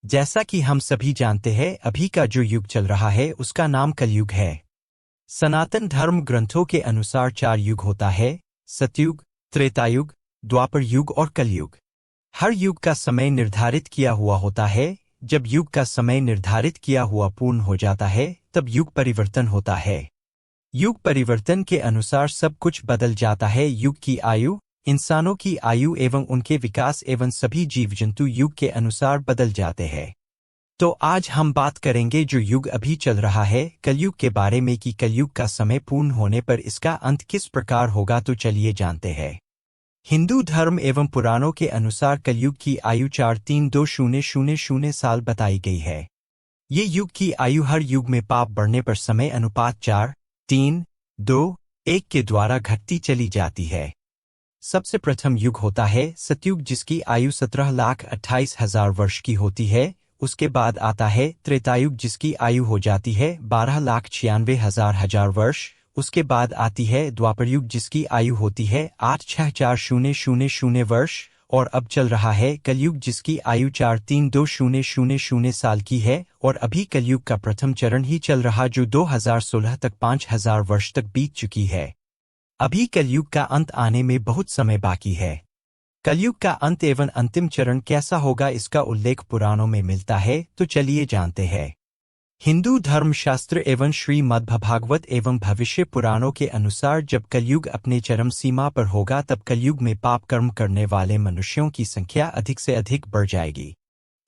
जैसा कि हम सभी जानते हैं, अभी का जो युग चल रहा है उसका नाम कलयुग है। सनातन धर्म ग्रंथों के अनुसार 4 युग होता है: सतयुग, त्रेतायुग, द्वापर युग और कलयुग। हर युग का समय निर्धारित किया हुआ होता है। जब युग का समय निर्धारित किया हुआ पूर्ण हो जाता है तब युग परिवर्तन होता है। युग परिवर्तन के अनुसार सब कुछ बदल जाता है। युग की आयु, इंसानों की आयु एवं उनके विकास एवं सभी जीव जंतु युग के अनुसार बदल जाते हैं। तो आज हम बात करेंगे जो युग अभी चल रहा है कलयुग के बारे में कि कलयुग का समय पूर्ण होने पर इसका अंत किस प्रकार होगा। तो चलिए जानते हैं। हिंदू धर्म एवं पुराणों के अनुसार कलयुग की आयु 432000 साल बताई गई है। ये युग की आयु हर युग में पाप बढ़ने पर समय अनुपात 4, 3, 2, 1 के द्वारा घटती चली जाती है। सबसे प्रथम युग होता है सतयुग, जिसकी आयु 17,28,000 वर्ष की होती है। उसके बाद आता है त्रेतायुग, जिसकी आयु हो जाती है 12,96,000 वर्ष। उसके बाद आती है द्वापरयुग, जिसकी आयु होती है 8,64,000 वर्ष। और अब चल रहा है कलयुग, जिसकी आयु 432000 साल की है। और अभी कलयुग का प्रथम चरण ही चल रहा, जो 2016 तक 5,000 वर्ष तक बीत चुकी है। अभी कलयुग का अंत आने में बहुत समय बाकी है। कलयुग का अंत एवं अंतिम चरण कैसा होगा, इसका उल्लेख पुराणों में मिलता है। तो चलिए जानते हैं। हिंदू धर्मशास्त्र एवं श्रीमद्भागवत एवं भविष्य पुराणों के अनुसार जब कलयुग अपने चरम सीमा पर होगा तब कलयुग में पाप कर्म करने वाले मनुष्यों की संख्या अधिक से अधिक बढ़ जाएगी।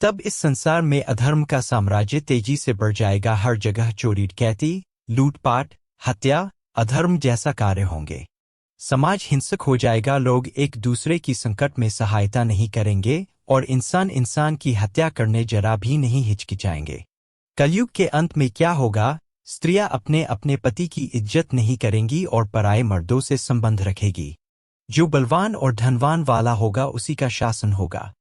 तब इस संसार में अधर्म का साम्राज्य तेजी से बढ़ जाएगा। हर जगह चोरी डकैती, लूटपाट, हत्या, अधर्म जैसा कार्य होंगे। समाज हिंसक हो जाएगा। लोग एक दूसरे की संकट में सहायता नहीं करेंगे और इंसान इंसान की हत्या करने जरा भी नहीं हिचकिचाएंगे। कलयुग के अंत में क्या होगा? स्त्रियां अपने अपने पति की इज्जत नहीं करेंगी और पराये मर्दों से संबंध रखेगी। जो बलवान और धनवान वाला होगा उसी का शासन होगा।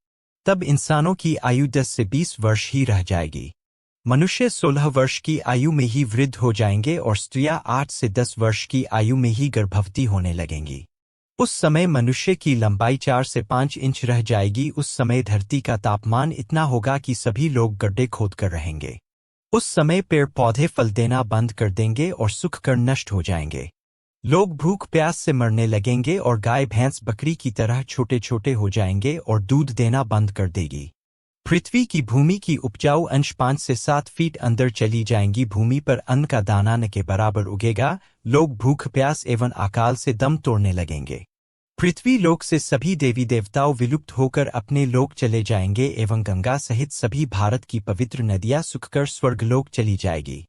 तब इंसानों की आयु 10 से 20 वर्ष ही रह जाएगी। मनुष्य 16 वर्ष की आयु में ही वृद्ध हो जाएंगे और स्त्रियां 8 से 10 वर्ष की आयु में ही गर्भवती होने लगेंगी। उस समय मनुष्य की लंबाई 4 से 5 इंच रह जाएगी। उस समय धरती का तापमान इतना होगा कि सभी लोग गड्ढे खोद कर रहेंगे। उस समय पेड़ पौधे फल देना बंद कर देंगे और सूख कर नष्ट हो जाएंगे। लोग भूख प्यास से मरने लगेंगे और गाय भैंस बकरी की तरह छोटे छोटे हो जाएंगे और दूध देना बंद कर देगी। पृथ्वी की भूमि की उपजाऊ अंश 5 से 7 फीट अंदर चली जाएंगी। भूमि पर अन्न का दाना न के बराबर उगेगा। लोग भूख प्यास एवं अकाल से दम तोड़ने लगेंगे। पृथ्वी लोक से सभी देवी देवताओं विलुप्त होकर अपने लोक चले जाएंगे एवं गंगा सहित सभी भारत की पवित्र नदियां सूखकर स्वर्गलोक चली जाएगी।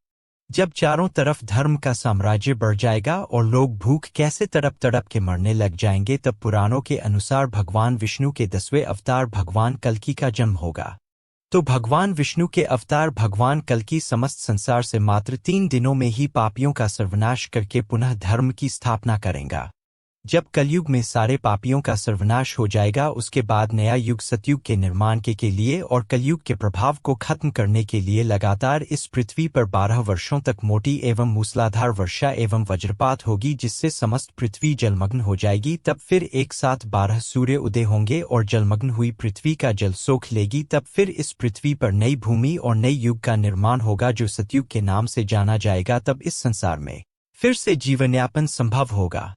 जब चारों तरफ धर्म का साम्राज्य बढ़ जाएगा और लोग भूख कैसे तड़प तड़प के मरने लग जाएंगे, तब पुराणों के अनुसार भगवान विष्णु के 10वें अवतार भगवान कल्कि का जन्म होगा। तो भगवान विष्णु के अवतार भगवान कल्कि समस्त संसार से मात्र 3 दिनों में ही पापियों का सर्वनाश करके पुनः धर्म की स्थापना करेगा। जब कलयुग में सारे पापियों का सर्वनाश हो जाएगा, उसके बाद नया युग सतयुग के निर्माण के लिए और कलयुग के प्रभाव को खत्म करने के लिए लगातार इस पृथ्वी पर 12 वर्षों तक मोटी एवं मूसलाधार वर्षा एवं वज्रपात होगी, जिससे समस्त पृथ्वी जलमग्न हो जाएगी। तब फिर एक साथ 12 सूर्य उदय होंगे और जलमग्न हुई पृथ्वी का जल सोख लेगी। तब फिर इस पृथ्वी पर नई भूमि और नई युग का निर्माण होगा, जो सतयुग के नाम से जाना जाएगा। तब इस संसार में फिर से जीवनयापन संभव होगा।